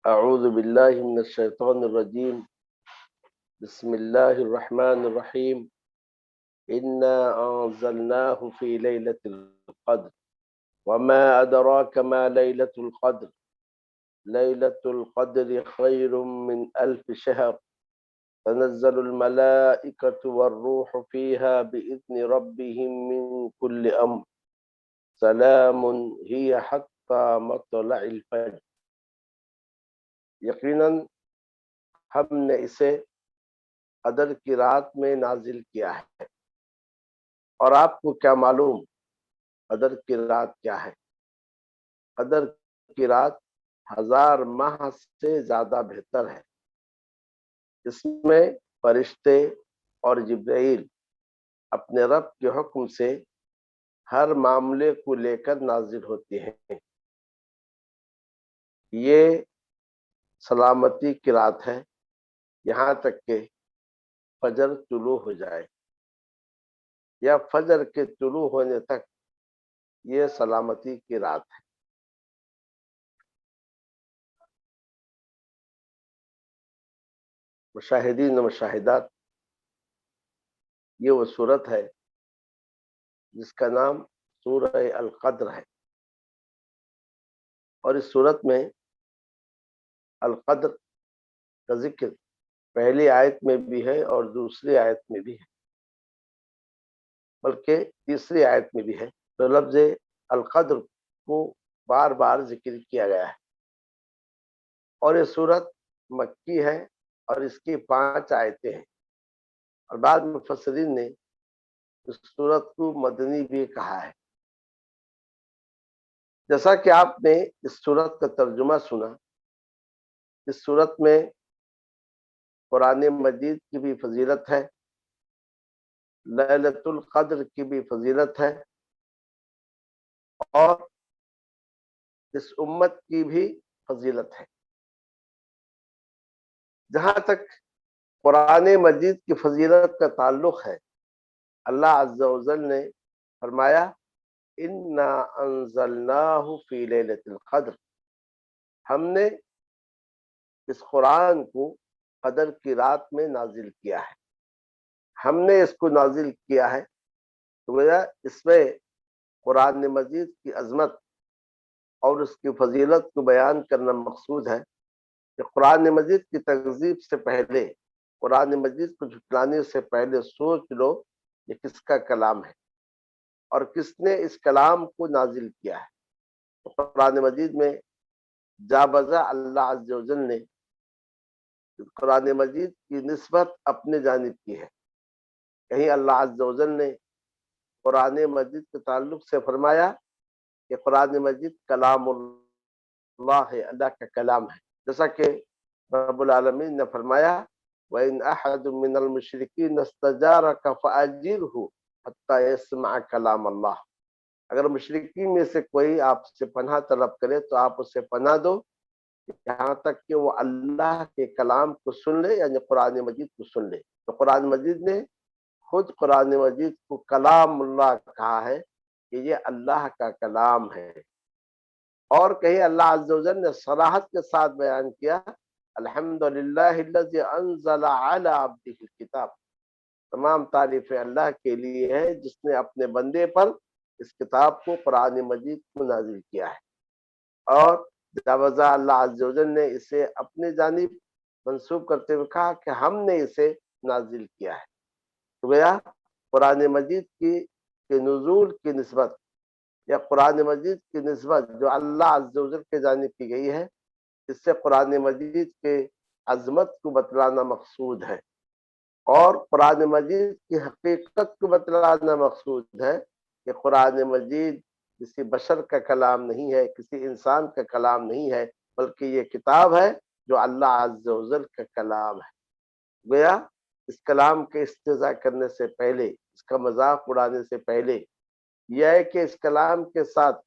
اعوذ باللہ من الشیطان الرجیم بسم اللہ الرحمن الرحیم انا انزلناہ فی لیلۃ القدر وما ادراک ما لیلۃ القدر لیلۃ القدر خیر من الف شہر تنزل الملائکۃ والروح فیہا بإذن ربہم من کل امر سلام ہی حتی مطلع الفجر۔ یقیناً ہم نے اسے قدر کی رات میں نازل کیا ہے، اور آپ کو کیا معلوم قدر کی رات کیا ہے؟ قدر کی رات 1000 ماہ سے زیادہ بہتر ہے۔ اس میں فرشتے اور جبرائیل اپنے رب کے حکم سے ہر معاملے کو لے کر نازل ہوتے ہیں۔ یہ سلامتی کی رات ہے یہاں تک کہ فجر طلوع ہو جائے، یا فجر کے طلوع ہونے تک یہ سلامتی کی رات ہے۔ مشاہدین و مشاہدات، یہ وہ صورت ہے جس کا نام سورہ القدر ہے، اور اس صورت میں القدر کا ذکر پہلی آیت میں بھی ہے اور دوسری آیت میں بھی ہے، بلکہ تیسری آیت میں بھی ہے۔ تو لفظ القدر کو بار بار ذکر کیا گیا ہے، اور یہ صورت مکی ہے اور اس کی 5 آیتیں ہیں، اور بعض مفسرین نے اس صورت کو مدنی بھی کہا ہے۔ جیسا کہ آپ نے اس صورت کا ترجمہ سنا، اس صورت میں قرآن مجید کی بھی فضیلت ہے، لیلۃ القدر کی بھی فضیلت ہے، اور اس امت کی بھی فضیلت ہے۔ جہاں تک قرآن مجید کی فضیلت کا تعلق ہے، اللہ عز و جل نے فرمایا انا انزلناہ فی لیلۃ القدر، ہم نے اس قرآن کو قدر کی رات میں نازل کیا ہے۔ ہم نے اس کو نازل کیا ہے تو گویا اس میں قرآن مجید کی عظمت اور اس کی فضیلت کو بیان کرنا مقصود ہے کہ قرآن مجید کی تکذیب سے پہلے، قرآن مجید کو جھٹلانے سے پہلے سوچ لو یہ کس کا کلام ہے اور کس نے اس کلام کو نازل کیا ہے۔ تو قرآن مجید میں جا بجا اللہ عز و جل نے قرآن مجید کی نسبت اپنے جانب کی ہے۔ کہیں اللہ عز و جل نے قرآن مجید کے تعلق سے فرمایا کہ قرآن مجید کلام اللہ ہے، اللہ کا کلام ہے، جیسا کہ رب العالمین نے فرمایا وَإِنْ أَحَدٌ مِّنَ الْمُشْرِكِينَ اسْتَجَارَكَ فَأَجِرْهُ حَتَّى يَسْمَعَ كَلَامَ اللَّهِ، اگر مشرکین میں سے کوئی آپ سے پناہ طلب کرے تو آپ اسے پناہ دو یہاں تک کہ وہ اللہ کے کلام کو سن لے، یعنی قرآن مجید کو سن لے۔ تو قرآن مجید نے خود قرآن مجید کو کلام اللہ کہا ہے کہ یہ اللہ کا کلام ہے، اور کہیں اللہ عز و جل نے صراحت کے ساتھ بیان کیا الحمدللہ الذی انزل علی عبدہ الکتاب، تمام تعریفیں اللہ کے لیے ہے جس نے اپنے بندے پر اس کتاب کو، قرآن مجید کو نازل کیا ہے۔ اور جاوزہ اللہ عز و جل نے اسے اپنی جانب منسوب کرتے ہوئے کہا کہ ہم نے اسے نازل کیا ہے۔ تو گویا قرآن مجید کی نزول کی نسبت یا قرآن مجید کی نسبت جو اللہ عز و جل کے جانب کی گئی ہے، اس سے قرآن مجید کے عظمت کو بتلانا مقصود ہے، اور قرآن مجید کی حقیقت کو بتلانا مقصود ہے کہ قرآن مجید کسی بشر کا کلام نہیں ہے، کسی انسان کا کلام نہیں ہے، بلکہ یہ کتاب ہے جو اللہ عز و جل کا کلام ہے۔ گویا اس کلام کے استہزاء کرنے سے پہلے، اس کا مذاق اڑانے سے پہلے، یہ ہے کہ اس کلام کے ساتھ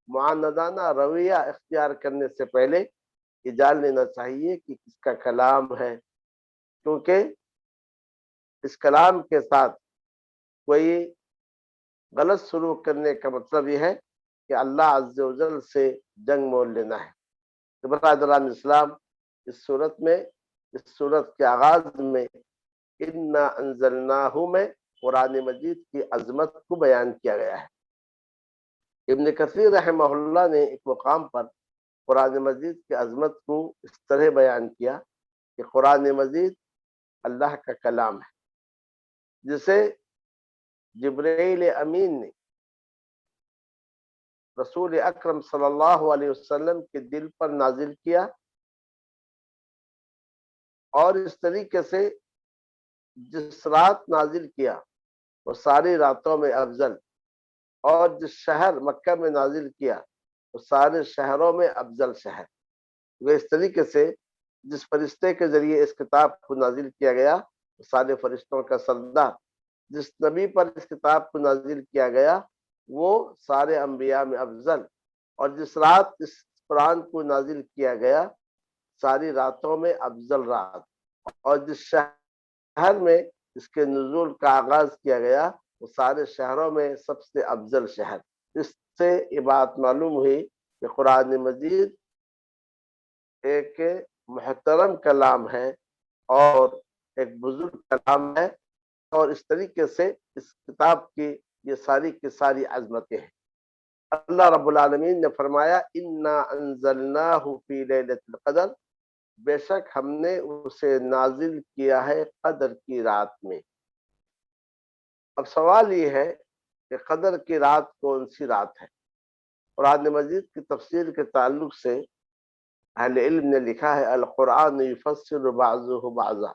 معاندانہ رویہ اختیار کرنے سے پہلے یہ جان لینا چاہیے کہ کس کا کلام ہے، کیونکہ اس کلام کے ساتھ کوئی غلط سلوک کرنے کا مطلب یہ ہے کہ اللہ عز و جل سے جنگ مول لینا ہے۔ برادران اسلام، اس صورت کے آغاز میں انا انزلناہ میں قرآن مجید کی عظمت کو بیان کیا گیا ہے۔ ابن کثیر رحمہ اللہ نے ایک مقام پر قرآن مجید کی عظمت کو اس طرح بیان کیا کہ قرآن مجید اللہ کا کلام ہے، جسے جبرائیل امین نے رسول اکرم صلی اللہ علیہ وسلم کے دل پر نازل کیا، اور اس طریقے سے جس رات نازل کیا وہ ساری راتوں میں افضل، اور جس شہر مکہ میں نازل کیا وہ سارے شہروں میں افضل شہر۔ وہ اس طریقے سے جس فرشتے کے ذریعے اس کتاب کو نازل کیا گیا وہ سارے فرشتوں کا سردار، جس نبی پر اس کتاب کو نازل کیا گیا وہ سارے انبیاء میں افضل، اور جس رات اس قرآن کو نازل کیا گیا ساری راتوں میں افضل رات، اور جس شہر میں اس کے نزول کا آغاز کیا گیا وہ سارے شہروں میں سب سے افضل شہر۔ اس سے یہ بات معلوم ہوئی کہ قرآن مجید ایک محترم کلام ہے اور ایک بزرگ کلام ہے، اور اس طریقے سے اس کتاب کی یہ ساری کی ساری عظمتیں ہیں۔ اللہ رب العالمین نے فرمایا انا انزلناہ فی لیلۃ القدر، بے شک ہم نے اسے نازل کیا ہے قدر کی رات میں۔ اب سوال یہ ہے کہ قدر کی رات کون سی رات ہے؟ قرآن مجید کی تفسیر کے تعلق سے اہل علم نے لکھا ہے القرآن یفسر بعضہ بعضا،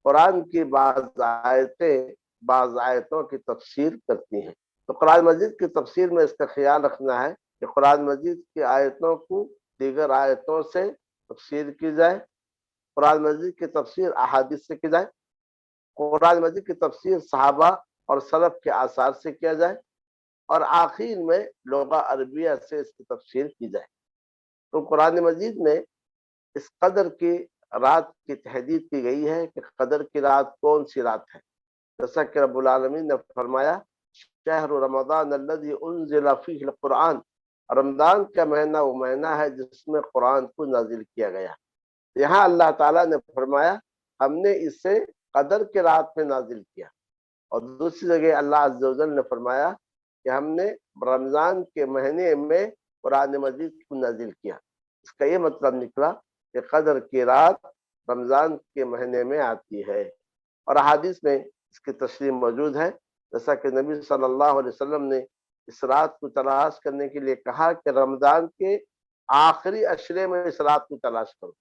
قرآن کی بعض آیتیں بعض آیتوں کی تفسیر کرتی ہیں۔ تو قرآن مجید کی تفسیر میں اس کا خیال رکھنا ہے کہ قرآن مجید کی آیتوں کو دیگر آیتوں سے تفسیر کی جائے، قرآن مجید کی تفسیر احادیث سے کی جائے، قرآن مجید کی تفسیر صحابہ اور سلف کے آثار سے کیا جائے، اور آخر میں لغہ عربیہ سے اس کی تفسیر کی جائے۔ تو قرآن مجید میں اس قدر کی رات کی تحدید کی گئی ہے کہ قدر کی رات کون سی رات ہے، جیسا کہ رب العالمین نے فرمایا شہر رمضان الذی انزل فیہ القرآن، رمضان کا مہینہ وہ مہینہ ہے جس میں قرآن کو نازل کیا گیا۔ یہاں اللہ تعالیٰ نے فرمایا ہم نے اسے قدر کے رات میں نازل کیا، اور دوسری جگہ اللہ عز و جل نے فرمایا کہ ہم نے رمضان کے مہینے میں قرآن مجید کو نازل کیا۔ اس کا یہ مطلب نکلا کہ قدر کی رات رمضان کے مہینے میں آتی ہے، اور احادیث میں اس کی تشریح موجود ہے، جیسا کہ نبی صلی اللہ علیہ وسلم نے اس رات کو تلاش کرنے کے لیے کہا کہ رمضان کے آخری عشرے میں اس رات کو تلاش کرو،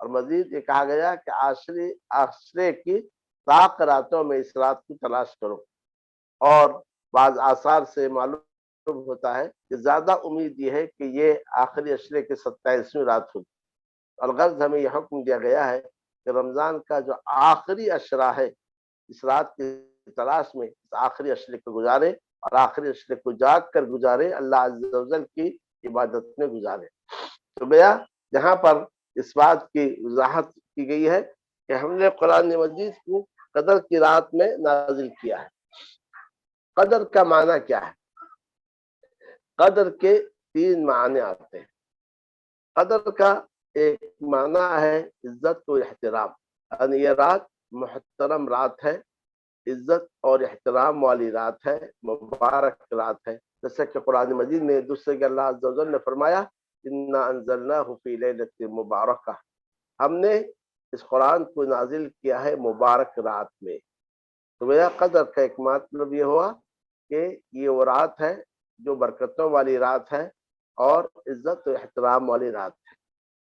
اور مزید یہ کہا گیا کہ عشرے کی طاق راتوں میں اس رات کو تلاش کرو، اور بعض آثار سے معلوم ہوتا ہے کہ زیادہ امید یہ ہے کہ یہ آخری عشرے کی 27ویں رات ہوگی، اور غرض ہمیں یہ حکم دیا گیا ہے کہ رمضان کا جو آخری عشرہ ہے اس رات کی تلاش میں اس آخری عشرے کو گزارے، اور آخری عشرے کو جاگ کر گزارے، اللہ عز و جل کی عبادت میں گزارے۔ تو گیا جہاں پر اس بات کی وضاحت کی گئی ہے کہ ہم نے قرآن مجید کو قدر کی رات میں نازل کیا ہے۔ قدر کا معنی کیا ہے؟ قدر کے 3 معنی آتے ہیں۔ قدر کا ایک معنی ہے عزت و احترام، یعنی یہ رات محترم رات ہے، عزت اور احترام والی رات ہے، مبارک رات ہے، جیسے کہ قرآن مجید میں دوسرے کہ اللہ عز و جل نے فرمایا انا انزلناہ فی لیلۃ مبارکہ، ہم نے اس قرآن کو نازل کیا ہے مبارک رات میں۔ تو میرا قدر کا ایک مطلب یہ ہوا کہ یہ وہ رات ہے جو برکتوں والی رات ہے اور عزت و احترام والی رات ہے،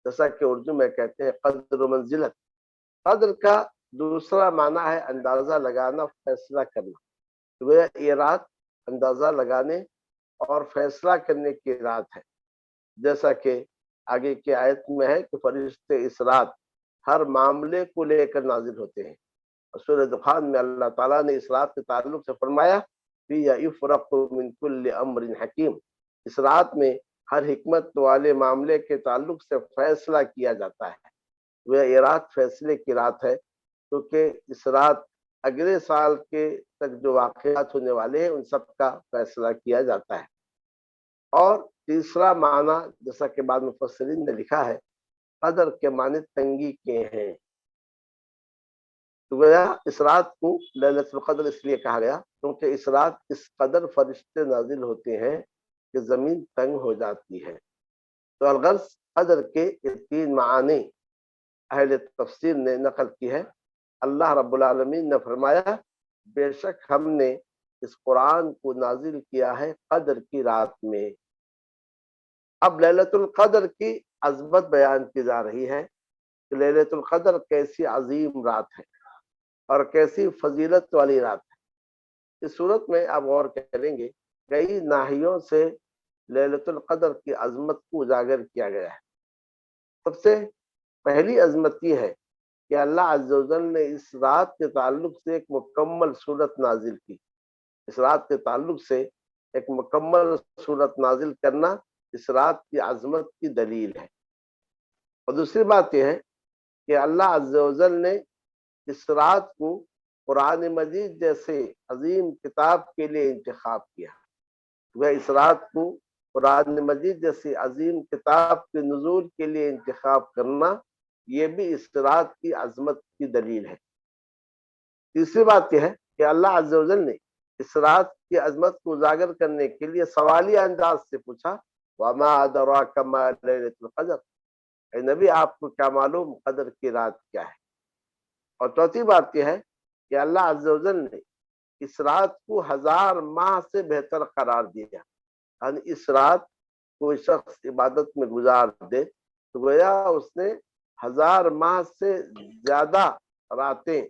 جیسا کہ اردو میں کہتے ہیں قدر و منزلت۔ قدر کا دوسرا معنی ہے اندازہ لگانا، فیصلہ کرنا۔ تو یہ رات اندازہ لگانے اور فیصلہ کرنے کی رات ہے، جیسا کہ آگے کی آیت میں ہے کہ فرشتے اس رات ہر معاملے کو لے کر نازل ہوتے ہیں۔ سورہ دخان میں اللہ تعالیٰ نے اس رات کے تعلق سے فرمایا فیہا یفرق من کل امر حکیم، اس رات میں ہر حکمت والے معاملے کے تعلق سے فیصلہ کیا جاتا ہے۔ یہ رات فیصلے کی رات ہے، کیونکہ اس رات اگلے سال کے تک جو واقعات ہونے والے ہیں ان سب کا فیصلہ کیا جاتا ہے۔ اور تیسرا معنی جیسا کہ بعض مفسرین نے لکھا ہے قدر کے معنی تنگی کے ہیں. تو گویا اس رات کو لیلۃ القدر اس لیے کہا گیا کیونکہ اس رات اس قدر فرشتے نازل ہوتے ہیں کہ زمین تنگ ہو جاتی ہے. تو الغرض قدر کے یہ 3 معانی اہل تفسیر نے نقل کی ہے. اللہ رب العالمین نے فرمایا بے شک ہم نے اس قرآن کو نازل کیا ہے قدر کی رات میں. اب لیلۃ القدر کی عظمت بیان کی جا رہی ہے کہ لیلۃ القدر کیسی عظیم رات ہے اور کیسی فضیلت والی رات ہے. اس صورت میں آپ غور کریں گے کئی ناحیوں سے لیلۃ القدر کی عظمت کو اجاگر کیا گیا ہے. سب سے پہلی عظمت یہ ہے کہ اللہ عز و جل نے اس رات کے تعلق سے ایک مکمل صورت نازل کی. اس رات کے تعلق سے ایک مکمل صورت نازل کرنا اس رات کی عظمت کی دلیل ہے. اور دوسری بات یہ ہے کہ اللہ عز و جل نے اس رات کو قرآن مجید جیسے عظیم کتاب کے لیے انتخاب کیا. وہ اس رات کو قرآن مجید جیسی عظیم کتاب کے نزول کے لیے انتخاب کرنا یہ بھی اس رات کی عظمت کی دلیل ہے. تیسری بات یہ ہے کہ اللہ عز و جل نے اس رات کی عظمت کو اجاگر کرنے کے لیے سوالیہ انداز سے پوچھا وما ادراک ما لیلۃ القدر، اے نبی آپ کو کیا معلوم قدر کی رات کیا ہے. اور چوتھی بات یہ ہے کہ اللہ عز و جل نے اس رات کو 1000 ماہ سے بہتر قرار دیا. یعنی اس رات کوئی شخص عبادت میں گزار دے تو گویا اس نے 1000 ماہ سے زیادہ راتیں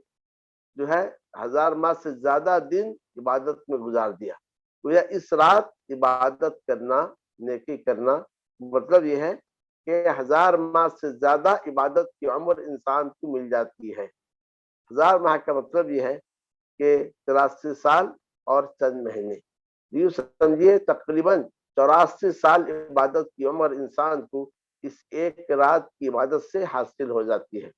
جو ہے 1000 ماہ سے زیادہ دن عبادت میں گزار دیا. گویا اس رات عبادت کرنا نیکی کرنا مطلب یہ ہے کہ 1000 ماہ سے زیادہ عبادت کی عمر انسان کو مل جاتی ہے. 1000 ماہ کا مطلب یہ ہے کہ 83 سال اور چند مہینے. یوں سمجھیے تقریباً 84 سال عبادت کی عمر انسان کو اس ایک رات کی عبادت سے حاصل ہو جاتی ہے.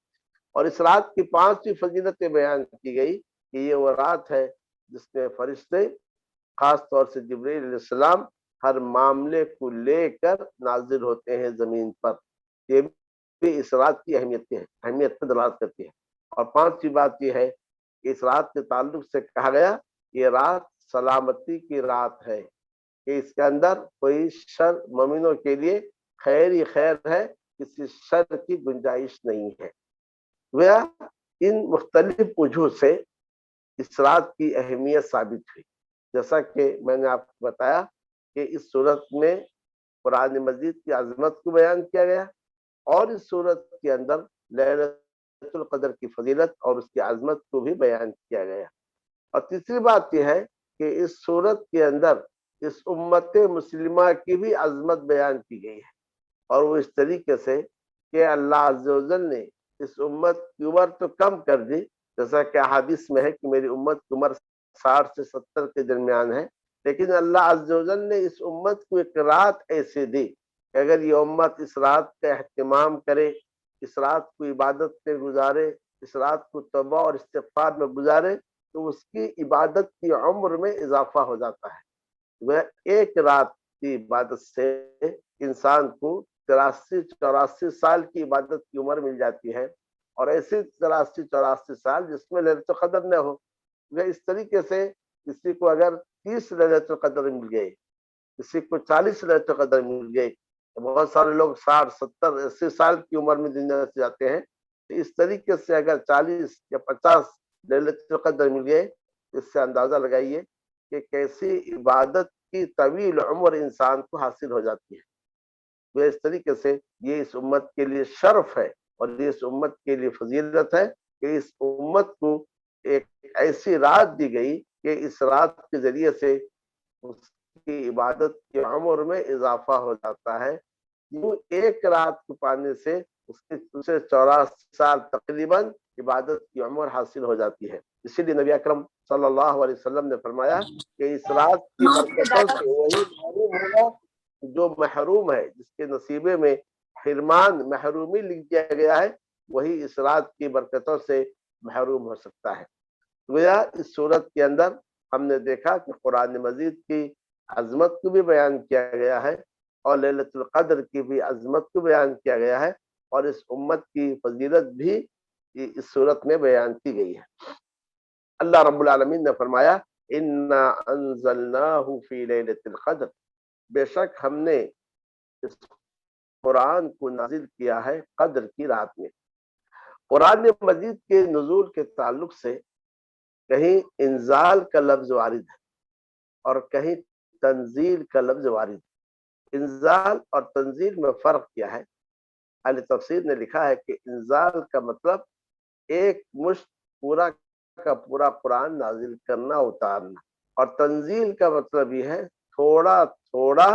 اور اس رات کی 5 فضیلتیں بیان کی گئی کہ یہ وہ رات ہے جس میں فرشتے خاص طور سے جبرائیل علیہ السلام ہر معاملے کو لے کر نازل ہوتے ہیں زمین پر. یہ بھی اس رات کی اہمیت پر دلالت کرتی ہے. اور 5ویں بات یہ ہے کہ اس رات کے تعلق سے کہا گیا یہ رات سلامتی کی رات ہے کہ اس کے اندر کوئی شر مومنوں کے لیے خیر ہی خیر ہے، کسی شر کی گنجائش نہیں ہے. ان مختلف وجوہ سے اس رات کی اہمیت ثابت ہوئی. جیسا کہ میں نے آپ کو بتایا کہ اس صورت میں قرآن مجید کی عظمت کو بیان کیا گیا اور اس صورت کے اندر لیلۃ القدر کی فضیلت اور اس کی عظمت کو بھی بیان کیا گیا. اور تیسری بات یہ ہے کہ اس صورت کے اندر اس امت مسلمہ کی بھی عظمت بیان کی گئی ہے اور وہ اس طریقے سے کہ اللہ عز و جل نے اس امت کی عمر تو کم کر دی، جیسا کہ حدیث میں ہے کہ میری امت کی عمر 60 سے 70 کے درمیان ہے، لیکن اللہ عز و جل نے اس امت کو ایک رات ایسے دی کہ اگر یہ امت اس رات کا اہتمام کرے، اس رات کو عبادت میں گزارے، اس رات کو توبہ اور استغفار میں گزارے تو اس کی عبادت کی عمر میں اضافہ ہو جاتا ہے. وہ ایک رات کی عبادت سے انسان کو 83-84 سال کی عبادت کی عمر مل جاتی ہے اور ایسے 83-84 سال جس میں لیلۃ القدر نہ ہو. اس طریقے سے کسی کو اگر 30 لیلۃ القدر مل گئے، کسی کو 40 لیلۃ القدر مل گئے، بہت سارے لوگ 60 70 80 سال کی عمر میں دنیا سے جاتے ہیں. تو اس طریقے سے اگر 40 یا 50 لیلۃ القدر مل گئے اس سے اندازہ لگائیے کہ کیسی عبادت کی طویل عمر انسان کو حاصل ہو جاتی ہے. وہ اس طریقے سے یہ اس امت کے لیے شرف ہے اور یہ اس امت کے لیے فضیلت ہے کہ اس امت کو ایک ایسی رات دی گئی کہ اس رات کے ذریعے سے اس کی عبادت کی عمر میں اضافہ ہو جاتا ہے. یوں ایک رات کو پانے سے اس کے 84 سال تقریباً عبادت کی عمر حاصل ہو جاتی ہے. اسی لیے نبی اکرم صلی اللہ علیہ وسلم نے فرمایا کہ اس رات کی برکتوں سے وہی محروم ہوگا جو محروم ہے، جس کے نصیبے میں حرمان محرومی لکھ دیا گیا ہے وہی اس رات کی برکتوں سے محروم ہو سکتا ہے. گویا اس صورت کے اندر ہم نے دیکھا کہ قرآن مجید کی عظمت کو بھی بیان کیا گیا ہے اور لیلۃ القدر کی بھی عظمت کو بیان کیا گیا ہے اور اس امت کی فضیلت بھی اس صورت میں بیان کی گئی ہے۔ اللہ رب العالمین نے فرمایا انا انزلناہ فی لیلۃ القدر، بے شک ہم نے اس قرآن کو نازل کیا ہے قدر کی رات میں۔ قرآن مجید کے نزول کے تعلق سے کہیں انزال کا لفظ وارد ہے اور کہیں تنزیل کا لفظ وارد ہے۔ انزال اور تنزیل میں فرق کیا ہے؟ اہل تفسیر نے لکھا ہے کہ انزال کا مطلب ایک مشت پورا کا پورا قرآن نازل کرنا، اتارنا، اور تنزیل کا مطلب یہ ہے تھوڑا تھوڑا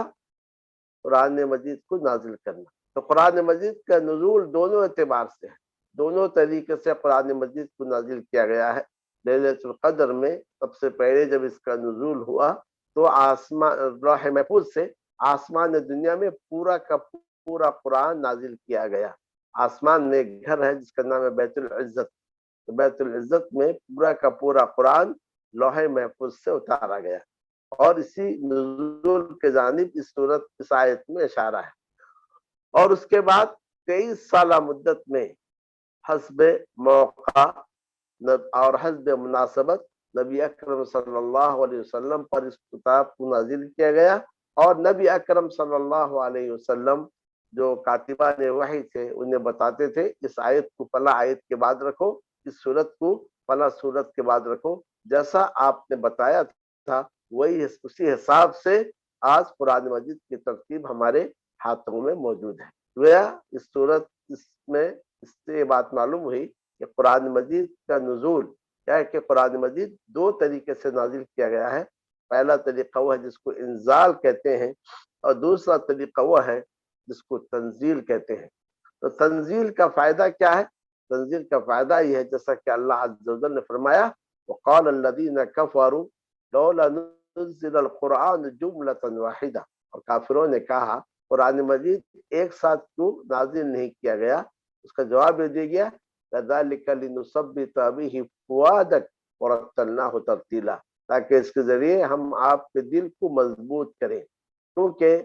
قرآن مجید کو نازل کرنا۔ تو قرآن مجید کا نزول دونوں اعتبار سے ہے، دونوں طریقے سے قرآن مجید کو نازل کیا گیا ہے۔ لیلۃ القدر میں سب سے پہلے جب اس کا نزول ہوا تو آسمان لوح محفوظ سے آسمان دنیا میں پورا کا پورا قرآن نازل کیا گیا۔ آسمان میں ایک گھر ہے جس کا نام ہے بیت العزت، بیت العزت میں پورا کا پورا قرآن لوح محفوظ سے اتارا گیا، اور اسی نزول کے جانب اس صورت اس آیت میں اشارہ ہے۔ اور اس کے بعد 23 سالہ مدت میں حسب موقع اور حسب مناسبت نبی اکرم صلی اللہ علیہ وسلم پر اس کتاب کو نازل کیا گیا، اور نبی اکرم صلی اللہ علیہ وسلم جو کاتبان وحی تھے انہیں بتاتے تھے اس آیت کو فلاں آیت کے بعد رکھو، اس صورت کو فلاں صورت کے بعد رکھو، جیسا آپ نے بتایا تھا وہی اسی حساب سے آج قرآن مجید کی ترتیب ہمارے ہاتھوں میں موجود ہے۔ گویا اس صورت میں اس سے یہ بات معلوم ہوئی کہ قرآن مجید کا نزول کیا ہے کہ قرآن مجید دو طریقے سے نازل کیا گیا ہے۔ پہلا طریقہ وہ ہے جس کو انزال کہتے ہیں، اور دوسرا طریقہ وہ ہے جس کو تنزیل کہتے ہیں۔ تو تنزیل کا فائدہ کیا ہے؟ تنزیل کا فائدہ یہ ہے جیسا کہ اللہ عز و جل نے فرمایا وقال الذین کفروا لولا نزل القرآن جملۃ واحدہ، اور کافروں نے کہا قرآن مجید ایک ساتھ کیوں نازل نہیں کیا گیا؟ اس کا جواب یہ دیا گیا كذلك لنثبت به فؤادك ورتلناه ترتیلا، تاکہ اس کے ذریعے ہم آپ کے دل کو مضبوط کریں، کیونکہ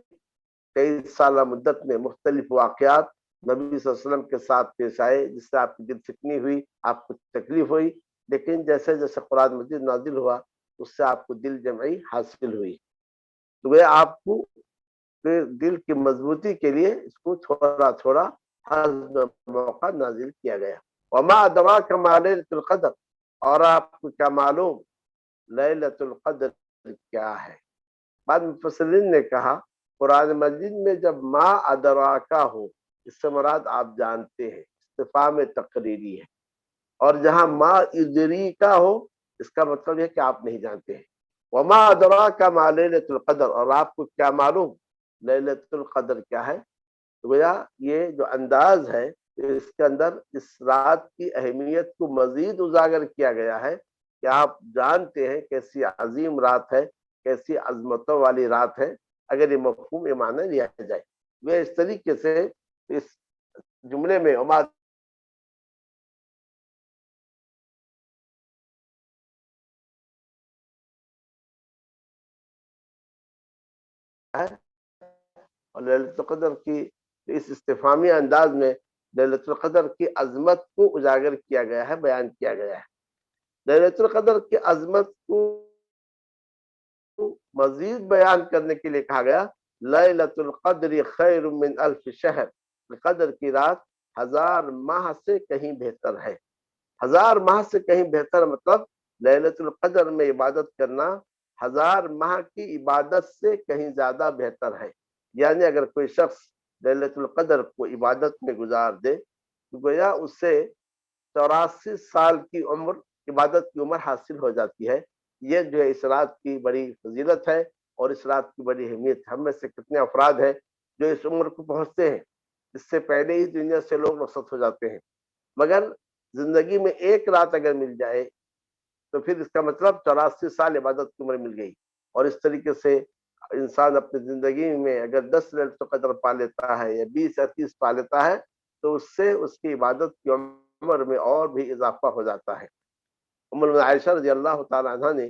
23 سالہ مدت میں مختلف واقعات نبی صلی اللہ علیہ وسلم کے ساتھ پیش آئے جس سے آپ کی دل سکنی ہوئی، آپ کو تکلیف ہوئی، لیکن جیسے جیسے قرآن مجید نازل ہوا اس سے آپ کو دل جمعی حاصل ہوئی۔ تو وہ آپ کو دل کی مضبوطی کے لیے اس کو تھوڑا تھوڑا ہر موقع نازل کیا گیا۔ وما ادراک ما لیلۃ القدر، اور آپ کو کیا معلوم لیلۃ القدر کیا ہے؟ بعد مفسرین نے کہا قرآن مجید میں جب ما ادراکا ہو اس سے مراد آپ جانتے ہیں، استفہام تقریری ہے، اور جہاں ما ادریکا ہو اس کا مطلب ہے کہ آپ نہیں جانتے ہیں۔ وما ادراک ما لیلۃ القدر، اور آپ کو کیا معلوم لیلۃ القدر کیا ہے؟ تو گویا یہ جو انداز ہے اس کے اندر اس رات کی اہمیت کو مزید اجاگر کیا گیا ہے کہ آپ جانتے ہیں کیسی عظیم رات ہے، کیسی عظمتوں والی رات ہے، اگر یہ مفہوم یہ معنی لیا جائے۔ وہ اس طریقے سے اس جملے میں ہے اور لیلۃ القدر کی اس استفہامی انداز میں لیلۃ القدر کی عظمت کو اجاگر کیا گیا ہے، بیان کیا گیا ہے۔ لیلۃ القدر کی عظمت کو مزید بیان کرنے کے لیے کہا گیا لیلۃ القدر خیر من الف شہر، قدر کی رات 1000 ماہ سے کہیں بہتر ہے۔ 1000 ماہ سے کہیں بہتر مطلب لیلۃ القدر میں عبادت کرنا 1000 ماہ کی عبادت سے کہیں زیادہ بہتر ہے۔ یعنی اگر کوئی شخص لیلۃ القدر کو عبادت میں گزار دے تو گویا اس سے 84 سال کی عمر عبادت کی عمر حاصل ہو جاتی ہے۔ یہ جو ہے اس رات کی بڑی فضیلت ہے اور اس رات کی بڑی اہمیت۔ ہم میں سے کتنے افراد ہیں جو اس عمر کو پہنچتے ہیں، اس سے پہلے ہی دنیا سے لوگ رخصت ہو جاتے ہیں، مگر زندگی میں ایک رات اگر مل جائے تو پھر اس کا مطلب 84 سال عبادت کی عمر مل گئی۔ اور اس طریقے سے انسان اپنی زندگی میں اگر 10 لیلۃ القدر پا لیتا ہے یا 20 یا 30 پا لیتا ہے تو اس سے اس کی عبادت کی عمر میں اور بھی اضافہ ہو جاتا ہے۔ ام المؤمنین عائشہ رضی اللہ تعالی عنہ نے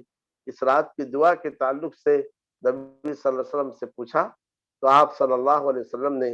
اس رات کی دعا کے تعلق سے نبی صلی اللہ علیہ وسلم سے پوچھا تو آپ صلی اللہ علیہ وسلم نے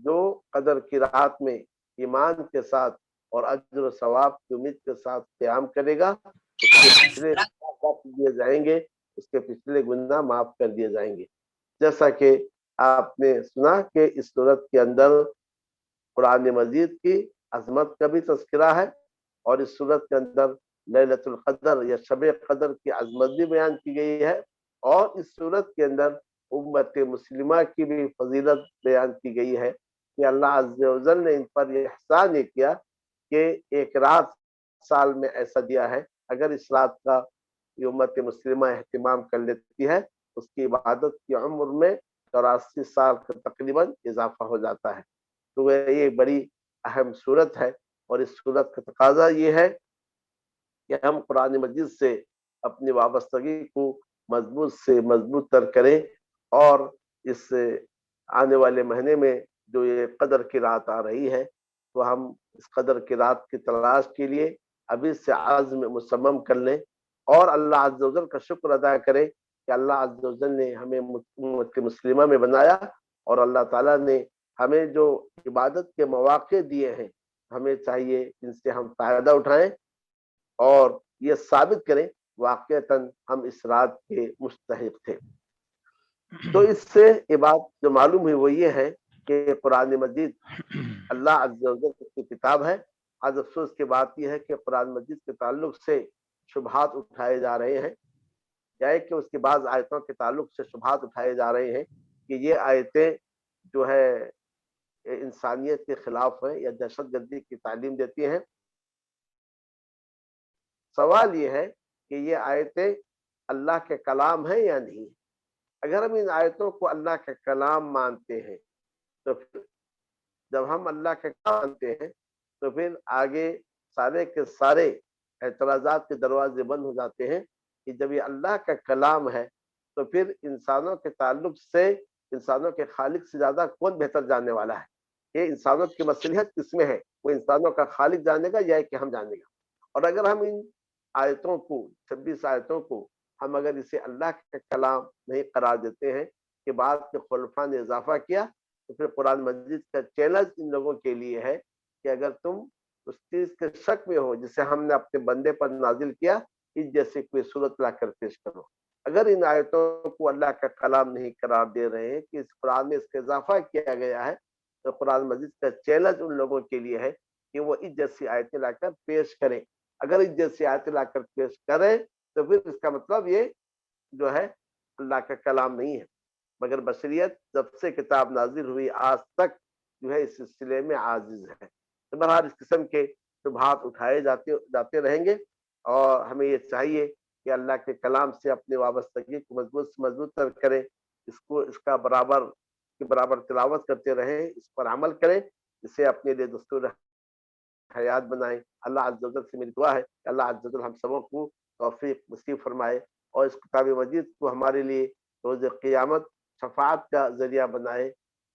جو قدر کی رات میں ایمان کے ساتھ اور اجر و ثواب کی امید کے ساتھ قیام کرے گا اس کے پچھلے معاف دیے جائیں گے، اس کے پچھلے گناہ معاف کر دیے جائیں گے۔ جیسا کہ آپ نے سنا کہ اس صورت کے اندر قرآن مجید کی عظمت کا بھی تذکرہ ہے اور اس صورت کے اندر لیلۃ القدر یا شب قدر کی عظمت بھی بیان کی گئی ہے، اور اس صورت کے اندر امت مسلمہ کی بھی فضیلت بیان کی گئی ہے کہ اللہ عز و جل نے ان پر یہ احسان یہ کیا کہ ایک رات سال میں ایسا دیا ہے، اگر اس رات کا یہ امت مسلمہ اہتمام کر لیتی ہے اس کی عبادت کی عمر میں 84 سال کا تقریباً اضافہ ہو جاتا ہے۔ تو یہ بڑی اہم صورت ہے، اور اس صورت کا تقاضا یہ ہے کہ ہم قرآن مجید سے اپنی وابستگی کو مضبوط سے مضبوط تر کریں، اور اس آنے والے مہینے میں جو یہ قدر کی رات آ رہی ہے تو ہم اس قدر کی رات کی تلاش کے لیے ابھی سے عزم مصمم کر لیں، اور اللہ عز و جل کا شکر ادا کریں کہ اللہ عز و جل نے ہمیں امت مسلمہ میں بنایا، اور اللہ تعالیٰ نے ہمیں جو عبادت کے مواقع دیے ہیں ہمیں چاہیے ان سے ہم فائدہ اٹھائیں اور یہ ثابت کریں واقعتاً ہم اس رات کے مستحق تھے۔ تو اس سے یہ بات جو معلوم ہوئی وہ یہ ہے کہ قرآن مجید اللہ عز و جل کی کتاب ہے۔ آج افسوس کی بات یہ ہے کہ قرآن مجید کے تعلق سے شبہات اٹھائے جا رہے ہیں، یا کہ اس کے بعض آیتوں کے تعلق سے شبہات اٹھائے جا رہے ہیں کہ یہ آیتیں جو ہے انسانیت کے خلاف ہیں یا دہشت گردی کی تعلیم دیتی ہیں۔ سوال یہ ہے کہ یہ آیتیں اللہ کے کلام ہیں یا نہیں؟ اگر ہم ان آیتوں کو اللہ کے کلام مانتے ہیں تو پھر جب ہم اللہ کے کلام مانتے ہیں تو پھر آگے سارے کے سارے اعتراضات کے دروازے بند ہو جاتے ہیں کہ جب یہ اللہ کا کلام ہے تو پھر انسانوں کے تعلق سے انسانوں کے خالق سے زیادہ کون بہتر جاننے والا ہے؟ یہ انسانوں کی مصلحت کس میں ہے؟ وہ انسانوں کا خالق جانے گا یا کہ ہم جانے گا؟ اور اگر ہم ان آیتوں کو 26 آیتوں کو ہم اگر اسے اللہ کا کلام نہیں قرار دیتے ہیں کہ بعد کے خلفاء نے اضافہ کیا، تو پھر قرآن مجید کا چیلنج ان لوگوں کے لیے ہے کہ اگر تم اس چیز کے شک میں ہو جسے ہم نے اپنے بندے پر نازل کیا، اس جیسے کوئی صورت لا کر پیش کرو۔ اگر ان آیتوں کو اللہ کا کلام نہیں قرار دے رہے ہیں کہ اس قرآن میں اس کا اضافہ کیا گیا ہے، تو قرآن مجید کا چیلنج ان لوگوں کے لیے ہے کہ وہ اس جیسی آیتیں لا کر پیش کریں۔ اگر اس جیسی آیتیں لا کر پیش کریں تو پھر اس کا مطلب یہ جو ہے اللہ کا کلام نہیں ہے، مگر بشریت جب سے کتاب نازل ہوئی آج تک جو ہے اس سلسلے میں عاجز ہے۔ تو بہرحال اس قسم کے شبہات اٹھائے جاتے رہیں گے، اور ہمیں یہ چاہیے کہ اللہ کے کلام سے اپنی وابستگی کو مضبوط سے مضبوط تر کریں، اس کا برابر تلاوت کرتے رہیں، اس پر عمل کریں، اسے اپنے لیے دستور حیات بنائیں۔ اللہ عز و جل سے میری دعا ہے کہ اللہ عز و جل ہم سبوں کو توفیق نصیب فرمائے، اور اس کتاب مجید کو ہمارے لیے روز قیامت شفاعت کا ذریعہ بنائے،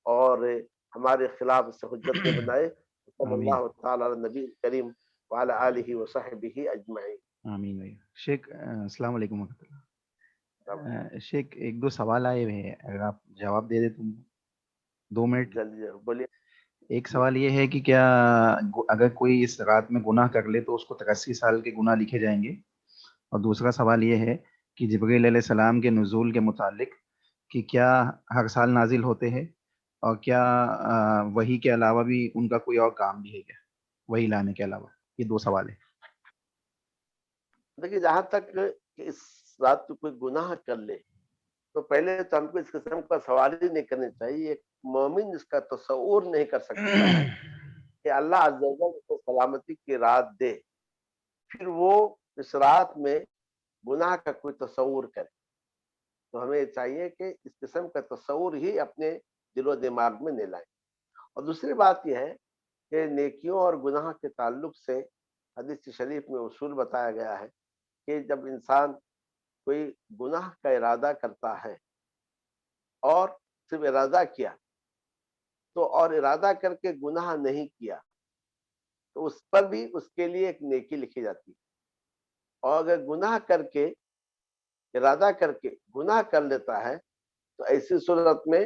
اور ہمارے خلاف اسے حجت میں بنائے۔ صلی آمین اللہ تعالی علی نبی کریم وعلی آلہ وصحبہ اجمعین۔ آمین بھائی۔ شیخ السلام علیکم ورحمۃ اللہ۔ شیخ ایک دو سوال آئے ہوئے ہیں، اگر آپ جواب دے دیں تو 2 منٹ۔ جلدی بولیے۔ ایک سوال یہ ہے کہ کیا اگر کوئی اس رات میں گناہ کر لے تو اس کو 83 سال کے گناہ لکھے جائیں گے؟ اور دوسرا سوال یہ ہے کہ جبریل علیہ السلام کے نزول کے متعلق کہ کیا ہر سال نازل ہوتے ہیں، اور کیا وحی کے علاوہ بھی ان کا کوئی اور کام بھی ہے کیا، وحی لانے کے علاوہ؟ یہ 2 سوال ہیں۔ دیکھیے، جہاں تک کہ اس رات کو کوئی گناہ کر لے تو پہلے تو ہم کو اس قسم کا سوال ہی نہیں کرنے چاہیے۔ ایک مومن اس کا تصور نہیں کر سکتا ہے کہ اللہ عز و جل اس کو سلامتی کی رات دے، پھر وہ اس رات میں گناہ کا کوئی تصور کرے۔ تو ہمیں چاہیے کہ اس قسم کا تصور ہی اپنے دل و دماغ میں نہیں لائیں۔ اور دوسری بات یہ ہے کہ نیکیوں اور گناہ کے تعلق سے حدیث شریف میں اصول بتایا گیا ہے کہ جب انسان کوئی گناہ کا ارادہ کرتا ہے اور صرف ارادہ کیا تو، اور ارادہ کر کے گناہ نہیں کیا تو اس پر بھی اس کے لیے ایک نیکی لکھی جاتی ہے، اور اگر گناہ کر کے ارادہ کر کے گناہ کر لیتا ہے تو ایسی صورت میں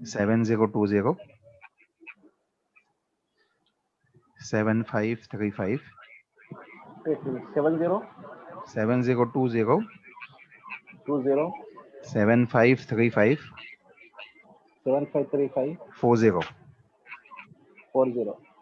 7020 7535 70 7020 20 7535 7535 40 40।